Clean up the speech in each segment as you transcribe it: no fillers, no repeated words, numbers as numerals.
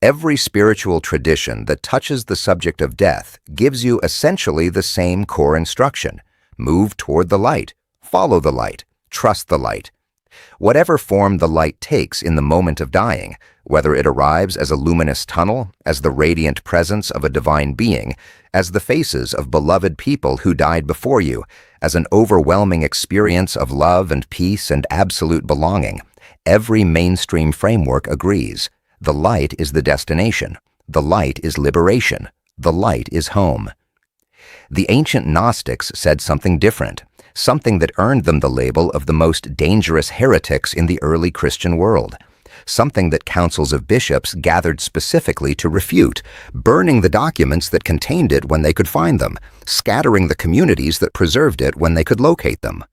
Every spiritual tradition that touches the subject of death gives you essentially the same core instruction. Move toward the light, follow the light, trust the light. Whatever form the light takes in the moment of dying, whether it arrives as a luminous tunnel, as the radiant presence of a divine being, as the faces of beloved people who died before you, as an overwhelming experience of love and peace and absolute belonging, every mainstream framework agrees. The light is the destination. The light is liberation. The light is home. The ancient Gnostics said something different, something that earned them the label of the most dangerous heretics in the early Christian world, something that councils of bishops gathered specifically to refute, burning the documents that contained it when they could find them, scattering the communities that preserved it when they could locate them.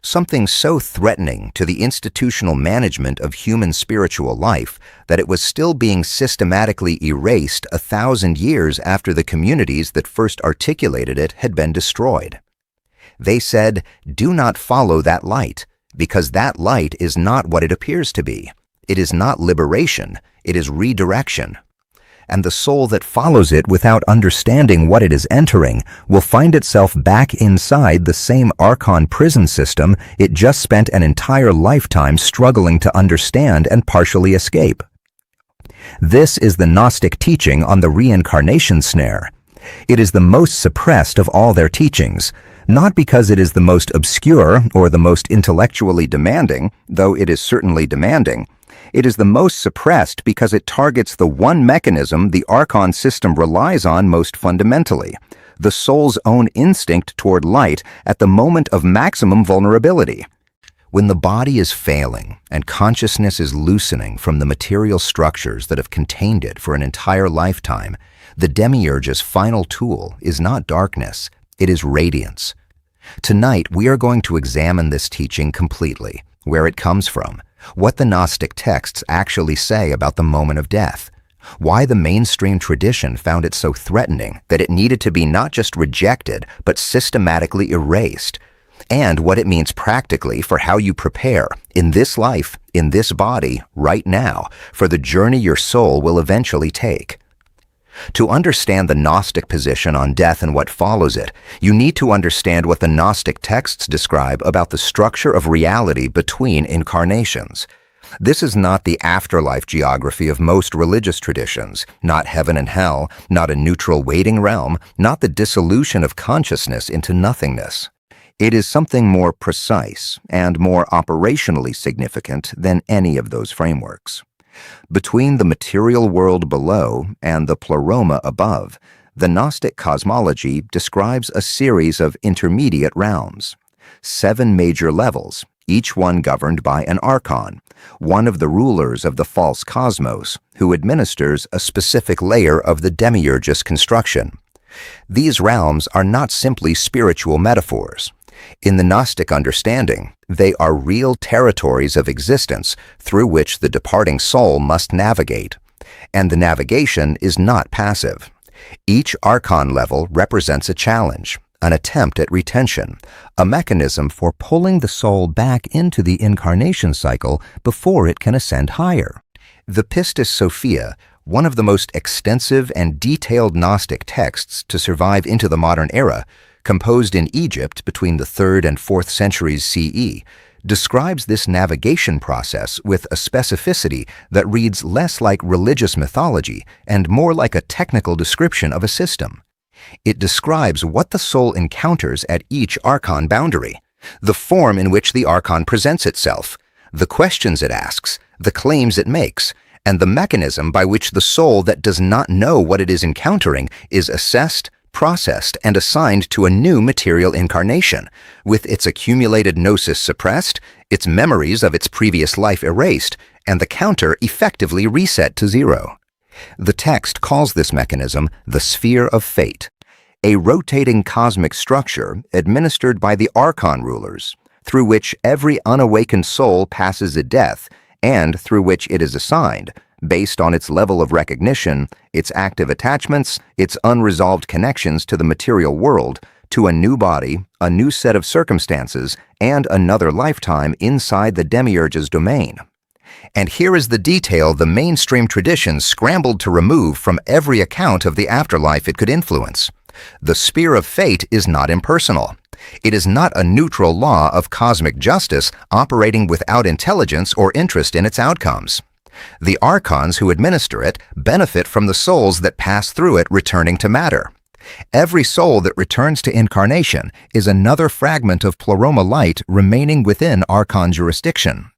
Something so threatening to the institutional management of human spiritual life that it was still being systematically erased 1,000 years after the communities that first articulated it had been destroyed. They said, "Do not follow that light, because that light is not what it appears to be. It is not liberation, it is redirection. And the soul that follows it without understanding what it is entering will find itself back inside the same archon prison system it just spent an entire lifetime struggling to understand and partially escape." This is the Gnostic teaching on the reincarnation snare. It is the most suppressed of all their teachings, not because it is the most obscure or the most intellectually demanding, though it is certainly demanding. It is the most suppressed because it targets the one mechanism the archon system relies on most fundamentally, the soul's own instinct toward light at the moment of maximum vulnerability. When the body is failing and consciousness is loosening from the material structures that have contained it for an entire lifetime, the Demiurge's final tool is not darkness, it is radiance. Tonight, we are going to examine this teaching completely, where it comes from, what the Gnostic texts actually say about the moment of death, why the mainstream tradition found it so threatening that it needed to be not just rejected, but systematically erased, and what it means practically for how you prepare, in this life, in this body, right now, for the journey your soul will eventually take. To understand the Gnostic position on death and what follows it, you need to understand what the Gnostic texts describe about the structure of reality between incarnations. This is not the afterlife geography of most religious traditions, not heaven and hell, not a neutral waiting realm, not the dissolution of consciousness into nothingness. It is something more precise and more operationally significant than any of those frameworks. Between the material world below and the Pleroma above, the Gnostic cosmology describes a series of intermediate realms, 7 major levels, each one governed by an archon, one of the rulers of the false cosmos, who administers a specific layer of the Demiurge's construction. These realms are not simply spiritual metaphors. In the Gnostic understanding, they are real territories of existence through which the departing soul must navigate, and the navigation is not passive. Each archon level represents a challenge, an attempt at retention, a mechanism for pulling the soul back into the incarnation cycle before it can ascend higher. The Pistis Sophia, one of the most extensive and detailed Gnostic texts to survive into the modern era, composed in Egypt between the 3rd and 4th centuries CE, describes this navigation process with a specificity that reads less like religious mythology and more like a technical description of a system. It describes what the soul encounters at each archon boundary, the form in which the archon presents itself, the questions it asks, the claims it makes, and the mechanism by which the soul that does not know what it is encountering is assessed, processed, and assigned to a new material incarnation, with its accumulated gnosis suppressed, its memories of its previous life erased, and the counter effectively reset to 0. The text calls this mechanism the sphere of fate, a rotating cosmic structure administered by the archon rulers, through which every unawakened soul passes at death, and through which it is assigned, based on its level of recognition, its active attachments, its unresolved connections to the material world, to a new body, a new set of circumstances, and another lifetime inside the Demiurge's domain. And here is the detail the mainstream tradition scrambled to remove from every account of the afterlife it could influence. The sphere of fate is not impersonal. It is not a neutral law of cosmic justice operating without intelligence or interest in its outcomes. The archons who administer it benefit from the souls that pass through it returning to matter. Every soul that returns to incarnation is another fragment of Pleroma light remaining within archon jurisdiction.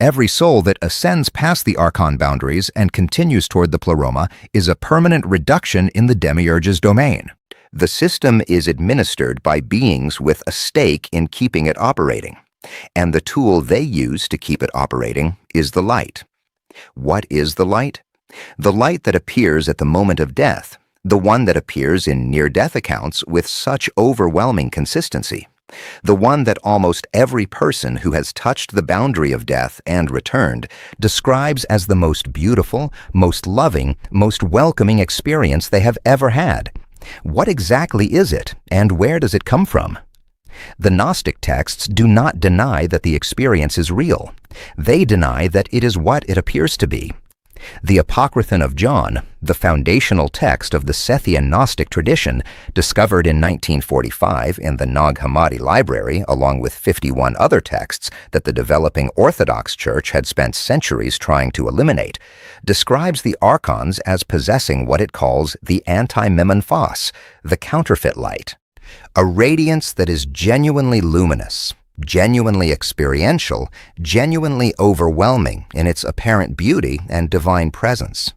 Every soul that ascends past the archon boundaries and continues toward the Pleroma is a permanent reduction in the Demiurge's domain. The system is administered by beings with a stake in keeping it operating, and the tool they use to keep it operating is the light. What is the light? The light that appears at the moment of death, the one that appears in near-death accounts with such overwhelming consistency, the one that almost every person who has touched the boundary of death and returned describes as the most beautiful, most loving, most welcoming experience they have ever had. What exactly is it, and where does it come from? The Gnostic texts do not deny that the experience is real. They deny that it is what it appears to be. The Apocryphon of John, the foundational text of the Sethian Gnostic tradition, discovered in 1945 in the Nag Hammadi library along with 51 other texts that the developing Orthodox Church had spent centuries trying to eliminate, describes the archons as possessing what it calls the anti-memon phos, the counterfeit light, a radiance that is genuinely luminous, genuinely experiential, genuinely overwhelming in its apparent beauty and divine presence.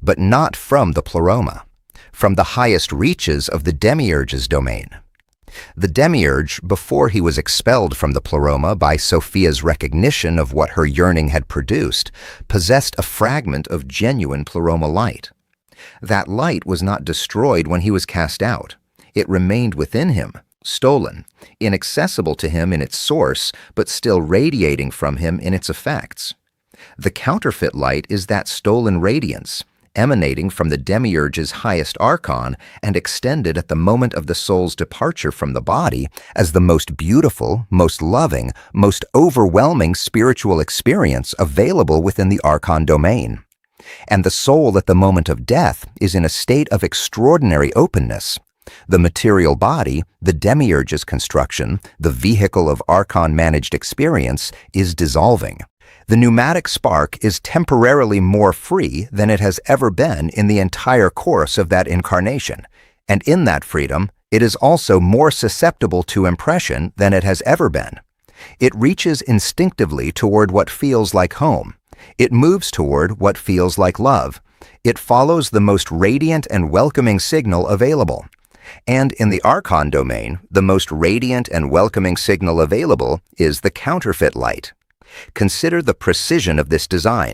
But not from the Pleroma, from the highest reaches of the Demiurge's domain. The Demiurge, before he was expelled from the Pleroma by Sophia's recognition of what her yearning had produced, possessed a fragment of genuine Pleroma light. That light was not destroyed when he was cast out. It remained within him, stolen, inaccessible to him in its source, but still radiating from him in its effects. The counterfeit light is that stolen radiance, emanating from the Demiurge's highest archon and extended at the moment of the soul's departure from the body as the most beautiful, most loving, most overwhelming spiritual experience available within the archon domain. And the soul at the moment of death is in a state of extraordinary openness. The material body, the Demiurge's construction, the vehicle of archon-managed experience, is dissolving. The pneumatic spark is temporarily more free than it has ever been in the entire course of that incarnation, and in that freedom, it is also more susceptible to impression than it has ever been. It reaches instinctively toward what feels like home. It moves toward what feels like love. It follows the most radiant and welcoming signal available. And in the archon domain, the most radiant and welcoming signal available is the counterfeit light. Consider the precision of this design.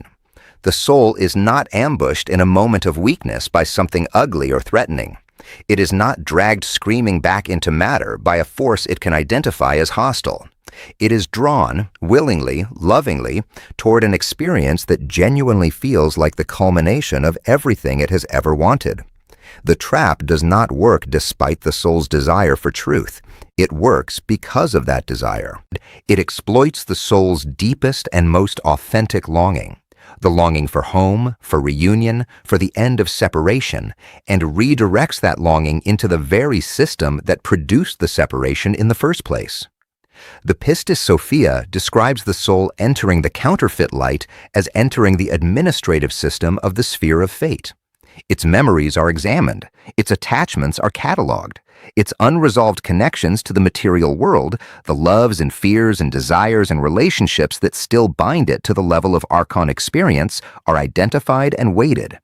The soul is not ambushed in a moment of weakness by something ugly or threatening. It is not dragged screaming back into matter by a force it can identify as hostile. It is drawn, willingly, lovingly, toward an experience that genuinely feels like the culmination of everything it has ever wanted. The trap does not work despite the soul's desire for truth. It works because of that desire. It exploits the soul's deepest and most authentic longing, the longing for home, for reunion, for the end of separation, and redirects that longing into the very system that produced the separation in the first place. The Pistis Sophia describes the soul entering the counterfeit light as entering the administrative system of the sphere of fate. Its memories are examined, its attachments are cataloged, its unresolved connections to the material world, the loves and fears and desires and relationships that still bind it to the level of archon experience are identified and weighted.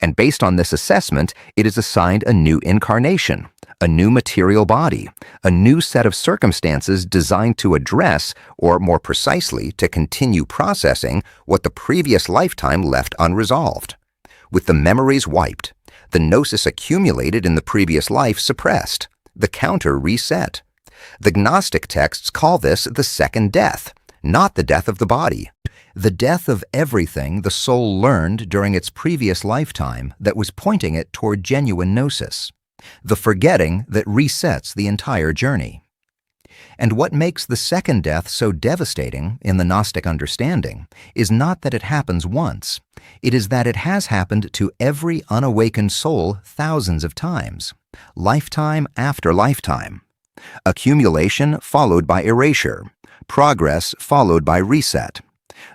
And based on this assessment, it is assigned a new incarnation, a new material body, a new set of circumstances designed to address, or more precisely, to continue processing what the previous lifetime left unresolved. With the memories wiped, the gnosis accumulated in the previous life suppressed, the counter reset. The Gnostic texts call this the second death, not the death of the body, the death of everything the soul learned during its previous lifetime that was pointing it toward genuine gnosis, the forgetting that resets the entire journey. And what makes the second death so devastating in the Gnostic understanding is not that it happens once. It is that it has happened to every unawakened soul thousands of times, lifetime after lifetime. Accumulation followed by erasure, progress followed by reset.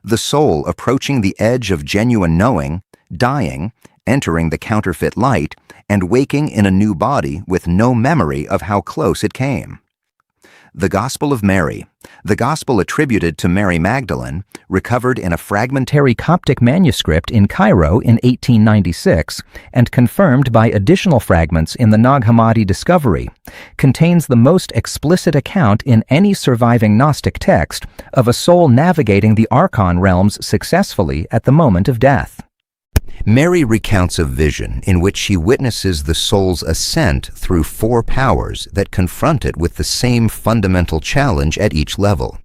The soul approaching the edge of genuine knowing, dying, entering the counterfeit light, and waking in a new body with no memory of how close it came. The Gospel of Mary, the Gospel attributed to Mary Magdalene, recovered in a fragmentary Coptic manuscript in Cairo in 1896 and confirmed by additional fragments in the Nag Hammadi discovery, contains the most explicit account in any surviving Gnostic text of a soul navigating the archon realms successfully at the moment of death. Mary recounts a vision in which she witnesses the soul's ascent through 4 powers that confront it with the same fundamental challenge at each level.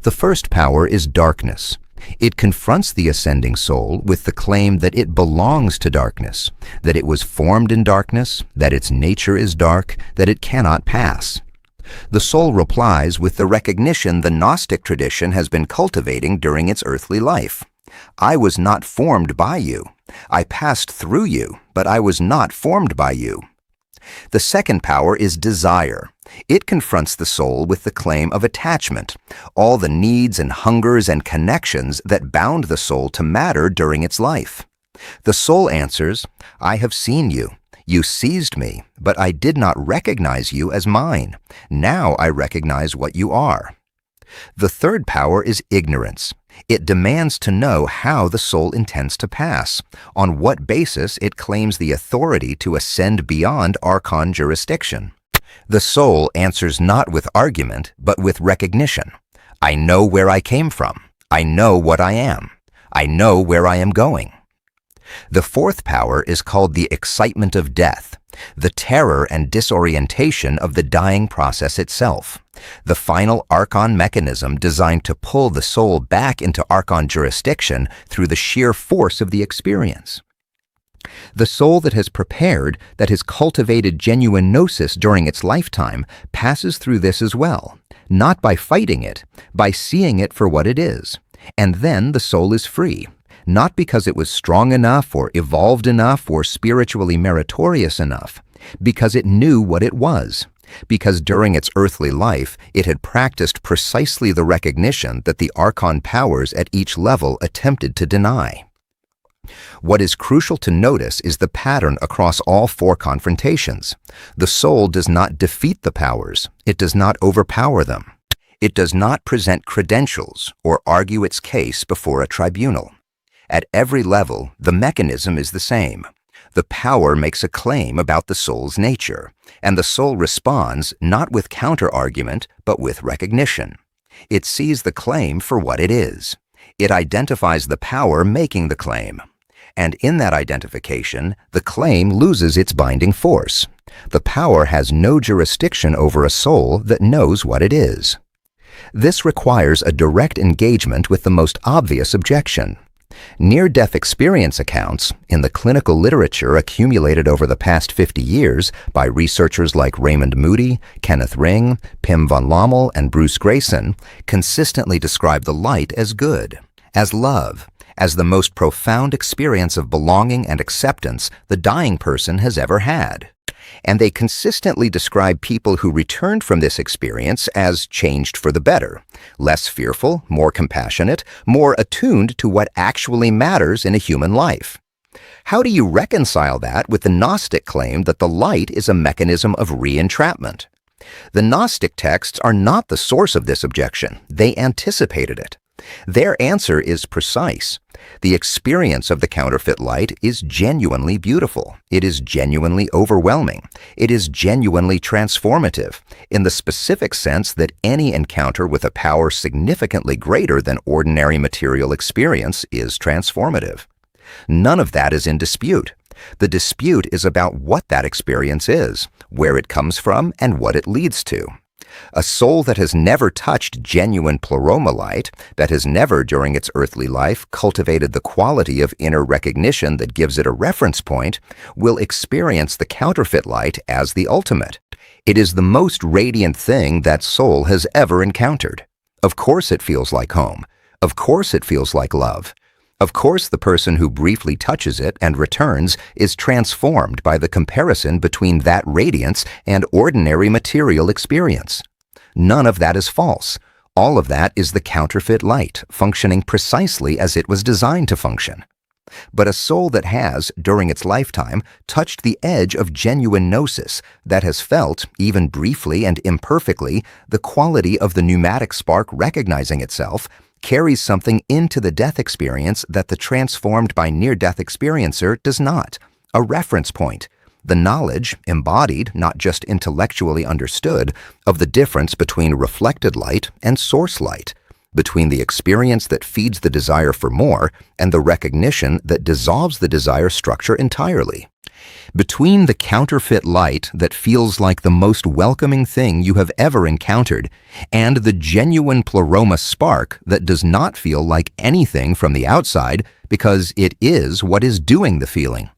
The first power is darkness. It confronts the ascending soul with the claim that it belongs to darkness, that it was formed in darkness, that its nature is dark, that it cannot pass. The soul replies with the recognition the Gnostic tradition has been cultivating during its earthly life. I was not formed by you. I passed through you, but I was not formed by you. The second power is desire. It confronts the soul with the claim of attachment, all the needs and hungers and connections that bound the soul to matter during its life. The soul answers, I have seen you. You seized me, but I did not recognize you as mine. Now I recognize what you are. The third power is ignorance. It demands to know how the soul intends to pass, on what basis it claims the authority to ascend beyond archon jurisdiction. The soul answers not with argument, but with recognition. I know where I came from. I know what I am. I know where I am going. The fourth power is called the excitement of death, the terror and disorientation of the dying process itself, the final archon mechanism designed to pull the soul back into archon jurisdiction through the sheer force of the experience. The soul that has prepared, that has cultivated genuine gnosis during its lifetime, passes through this as well, not by fighting it, by seeing it for what it is. And then the soul is free, not because it was strong enough or evolved enough or spiritually meritorious enough, because it knew what it was, because during its earthly life it had practiced precisely the recognition that the archon powers at each level attempted to deny. What is crucial to notice is the pattern across all 4 confrontations. The soul does not defeat the powers. It does not overpower them. It does not present credentials or argue its case before a tribunal. At every level, the mechanism is the same. The power makes a claim about the soul's nature, and the soul responds not with counter-argument, but with recognition. It sees the claim for what it is. It identifies the power making the claim. And in that identification, the claim loses its binding force. The power has no jurisdiction over a soul that knows what it is. This requires a direct engagement with the most obvious objection. Near-death experience accounts, in the clinical literature accumulated over the past 50 years by researchers like Raymond Moody, Kenneth Ring, Pim von Lommel, and Bruce Grayson, consistently describe the light as good, as love, as the most profound experience of belonging and acceptance the dying person has ever had. And they consistently describe people who returned from this experience as changed for the better, less fearful, more compassionate, more attuned to what actually matters in a human life. How do you reconcile that with the Gnostic claim that the light is a mechanism of re-entrapment? The Gnostic texts are not the source of this objection. They anticipated it. Their answer is precise. The experience of the counterfeit light is genuinely beautiful. It is genuinely overwhelming. It is genuinely transformative, in the specific sense that any encounter with a power significantly greater than ordinary material experience is transformative. None of that is in dispute. The dispute is about what that experience is, where it comes from, and what it leads to. A soul that has never touched genuine Pleroma light, that has never during its earthly life cultivated the quality of inner recognition that gives it a reference point, will experience the counterfeit light as the ultimate. It is the most radiant thing that soul has ever encountered. Of course it feels like home. Of course it feels like love. Of course the person who briefly touches it and returns is transformed by the comparison between that radiance and ordinary material experience. None of that is false. All of that is the counterfeit light, functioning precisely as it was designed to function. But a soul that has, during its lifetime, touched the edge of genuine gnosis, that has felt, even briefly and imperfectly, the quality of the pneumatic spark recognizing itself, carries something into the death experience that the transformed by near-death experiencer does not, a reference point, the knowledge, embodied, not just intellectually understood, of the difference between reflected light and source light, between the experience that feeds the desire for more and the recognition that dissolves the desire structure entirely. Between the counterfeit light that feels like the most welcoming thing you have ever encountered and the genuine Pleroma spark that does not feel like anything from the outside because it is what is doing the feeling.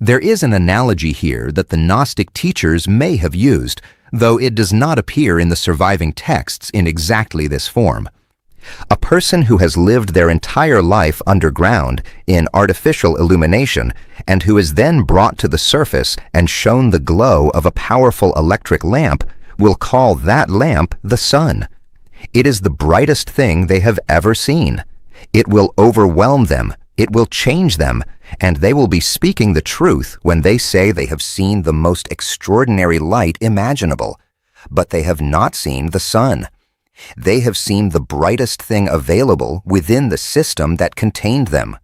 There is an analogy here that the Gnostic teachers may have used, though it does not appear in the surviving texts in exactly this form. A person who has lived their entire life underground in artificial illumination and who is then brought to the surface and shown the glow of a powerful electric lamp will call that lamp the sun. It is the brightest thing they have ever seen. It will overwhelm them. It will change them, and they will be speaking the truth when they say they have seen the most extraordinary light imaginable, but they have not seen the sun. They have seen the brightest thing available within the system that contained them.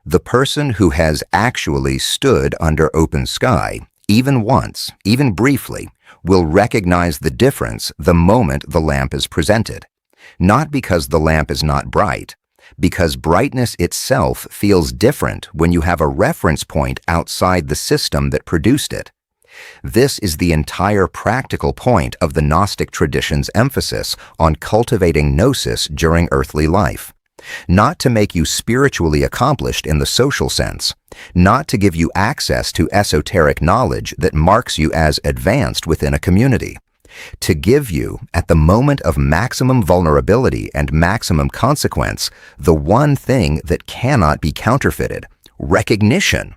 The person who has actually stood under open sky, even once, even briefly, will recognize the difference the moment the lamp is presented. Not because the lamp is not bright, because brightness itself feels different when you have a reference point outside the system that produced it. This is the entire practical point of the Gnostic tradition's emphasis on cultivating gnosis during earthly life. Not to make you spiritually accomplished in the social sense, not to give you access to esoteric knowledge that marks you as advanced within a community. To give you, at the moment of maximum vulnerability and maximum consequence, the one thing that cannot be counterfeited, recognition.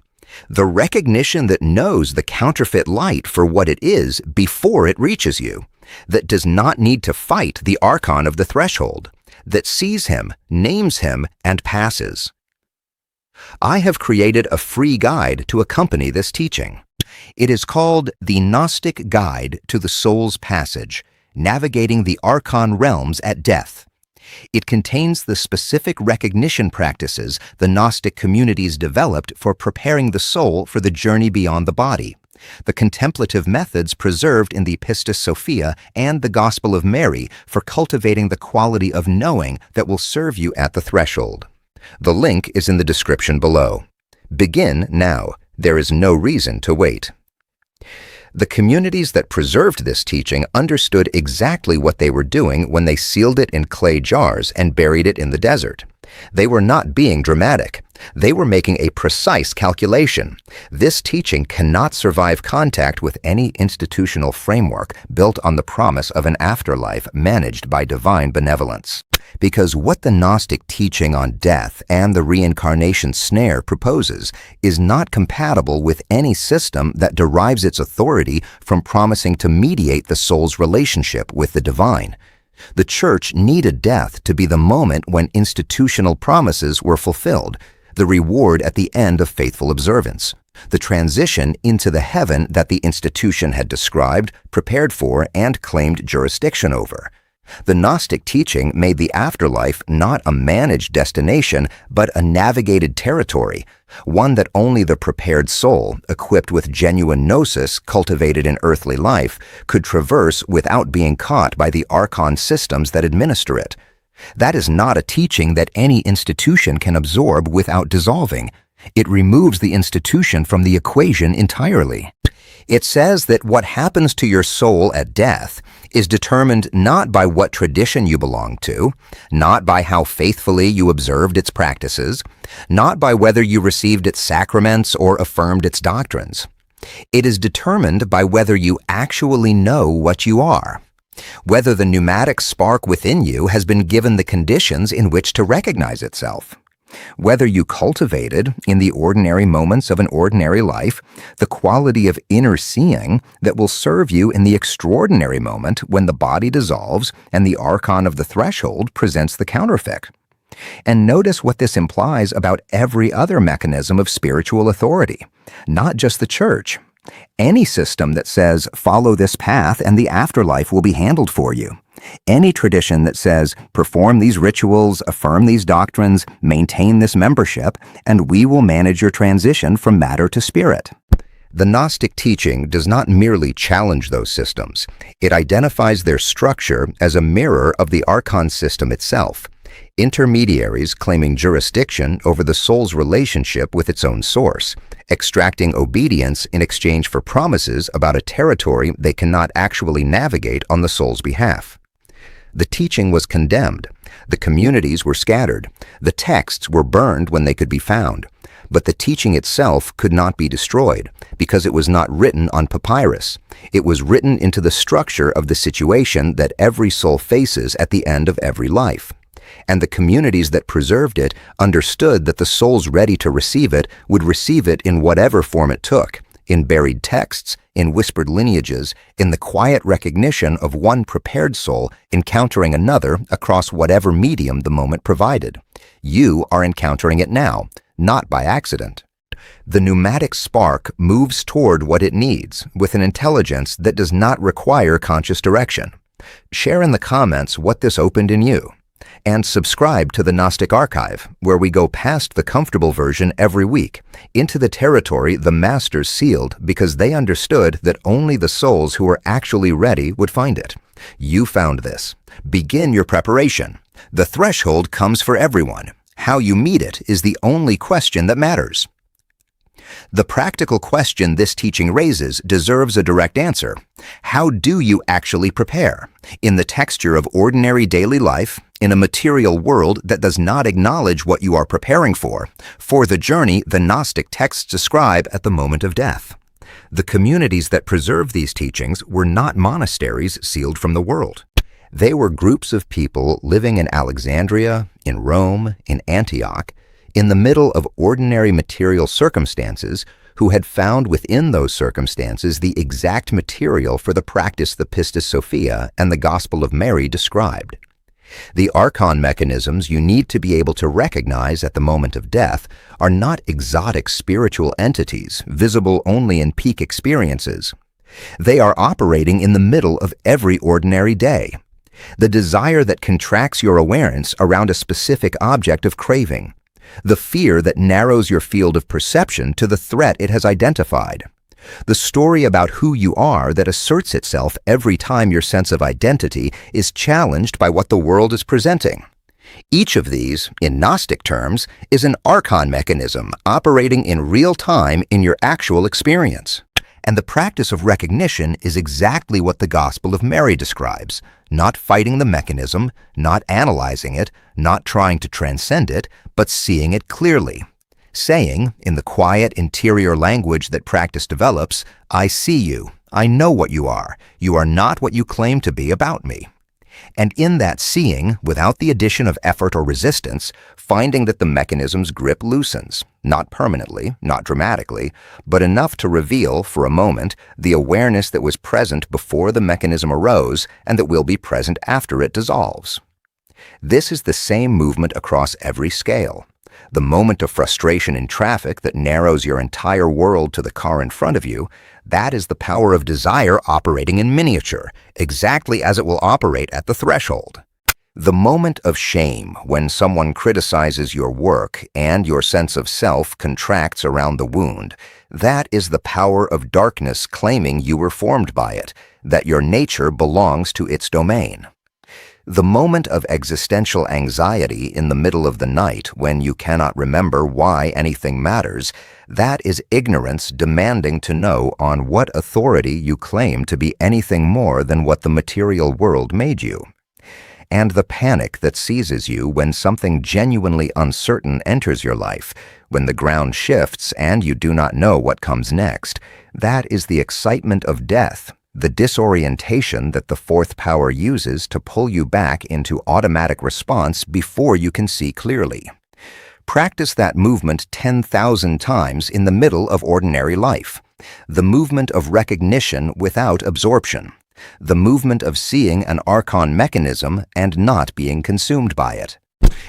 The recognition that knows the counterfeit light for what it is before it reaches you, that does not need to fight the archon of the threshold, that sees him, names him, and passes. I have created a free guide to accompany this teaching. It is called the Gnostic Guide to the Soul's Passage, Navigating the Archon Realms at Death. It contains the specific recognition practices the Gnostic communities developed for preparing the soul for the journey beyond the body, the contemplative methods preserved in the Pistis Sophia and the Gospel of Mary for cultivating the quality of knowing that will serve you at the threshold. The link is in the description below. Begin now. There is no reason to wait. The communities that preserved this teaching understood exactly what they were doing when they sealed it in clay jars and buried it in the desert. They were not being dramatic. They were making a precise calculation. This teaching cannot survive contact with any institutional framework built on the promise of an afterlife managed by divine benevolence. Because what the Gnostic teaching on death and the reincarnation snare proposes is not compatible with any system that derives its authority from promising to mediate the soul's relationship with the divine. The Church needed death to be the moment when institutional promises were fulfilled, the reward at the end of faithful observance, the transition into the heaven that the institution had described, prepared for, and claimed jurisdiction over. The Gnostic teaching made the afterlife not a managed destination, but a navigated territory, one that only the prepared soul, equipped with genuine gnosis cultivated in earthly life, could traverse without being caught by the archon systems that administer it. That is not a teaching that any institution can absorb without dissolving. It removes the institution from the equation entirely. It says that what happens to your soul at death is determined not by what tradition you belong to, not by how faithfully you observed its practices, not by whether you received its sacraments or affirmed its doctrines. It is determined by whether you actually know what you are, whether the pneumatic spark within you has been given the conditions in which to recognize itself, whether you cultivated, in the ordinary moments of an ordinary life, the quality of inner seeing that will serve you in the extraordinary moment when the body dissolves and the archon of the threshold presents the counterfeit. And notice what this implies about every other mechanism of spiritual authority, not just the church. Any system that says, follow this path and the afterlife will be handled for you. Any tradition that says, perform these rituals, affirm these doctrines, maintain this membership, and we will manage your transition from matter to spirit. The Gnostic teaching does not merely challenge those systems. It identifies their structure as a mirror of the archon system itself. Intermediaries claiming jurisdiction over the soul's relationship with its own source, extracting obedience in exchange for promises about a territory they cannot actually navigate on the soul's behalf. The teaching was condemned, the communities were scattered, the texts were burned when they could be found, but the teaching itself could not be destroyed because it was not written on papyrus. It was written into the structure of the situation that every soul faces at the end of every life. And the communities that preserved it understood that the souls ready to receive it would receive it in whatever form it took, in buried texts, in whispered lineages, in the quiet recognition of one prepared soul encountering another across whatever medium the moment provided. You are encountering it now, not by accident. The pneumatic spark moves toward what it needs with an intelligence that does not require conscious direction. Share in the comments what this opened in you. And subscribe to the Gnostic Archive, where we go past the comfortable version every week, into the territory the Masters sealed because they understood that only the souls who were actually ready would find it. You found this. Begin your preparation. The threshold comes for everyone. How you meet it is the only question that matters. The practical question this teaching raises deserves a direct answer. How do you actually prepare? In the texture of ordinary daily life, in a material world that does not acknowledge what you are preparing for the journey the Gnostic texts describe at the moment of death. The communities that preserved these teachings were not monasteries sealed from the world. They were groups of people living in Alexandria, in Rome, in Antioch, in the middle of ordinary material circumstances, who had found within those circumstances the exact material for the practice the Pistis Sophia and the Gospel of Mary described. The archon mechanisms you need to be able to recognize at the moment of death are not exotic spiritual entities visible only in peak experiences. They are operating in the middle of every ordinary day. The desire that contracts your awareness around a specific object of craving. The fear that narrows your field of perception to the threat it has identified. The story about who you are that asserts itself every time your sense of identity is challenged by what the world is presenting. Each of these, in Gnostic terms, is an archon mechanism operating in real time in your actual experience. And the practice of recognition is exactly what the Gospel of Mary describes, not fighting the mechanism, not analyzing it, not trying to transcend it, but seeing it clearly. Saying, in the quiet interior language that practice develops, I see you, I know what you are not what you claim to be about me. And in that seeing, without the addition of effort or resistance, finding that the mechanism's grip loosens, not permanently, not dramatically, but enough to reveal, for a moment, the awareness that was present before the mechanism arose and that will be present after it dissolves. This is the same movement across every scale. The moment of frustration in traffic that narrows your entire world to the car in front of you, that is the power of desire operating in miniature, exactly as it will operate at the threshold. The moment of shame when someone criticizes your work and your sense of self contracts around the wound, that is the power of darkness claiming you were formed by it, that your nature belongs to its domain. The moment of existential anxiety in the middle of the night when you cannot remember why anything matters, that is ignorance demanding to know on what authority you claim to be anything more than what the material world made you. and the panic that seizes you when something genuinely uncertain enters your life, when the ground shifts and you do not know what comes next. That is the excitement of death, the disorientation that the fourth power uses to pull you back into automatic response before you can see clearly. Practice that movement 10,000 times in the middle of ordinary life. The movement of recognition without absorption. The movement of seeing an archon mechanism and not being consumed by it.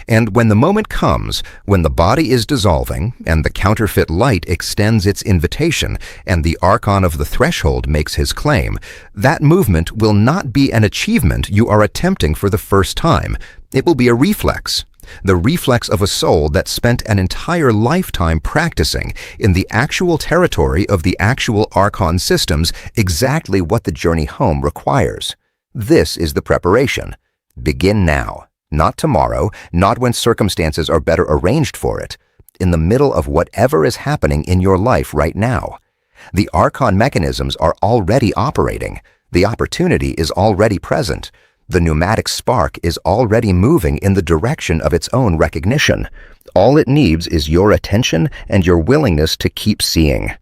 And when the moment comes, when the body is dissolving and the counterfeit light extends its invitation and the archon of the threshold makes his claim, that movement will not be an achievement you are attempting for the first time. It will be a reflex. The reflex of a soul that spent an entire lifetime practicing in the actual territory of the actual archon systems exactly what the journey home requires. This is the preparation. Begin now. Not tomorrow, not when circumstances are better arranged for it. In the middle of whatever is happening in your life right now. The archon mechanisms are already operating. The opportunity is already present. The pneumatic spark is already moving in the direction of its own recognition. All it needs is your attention and your willingness to keep seeing.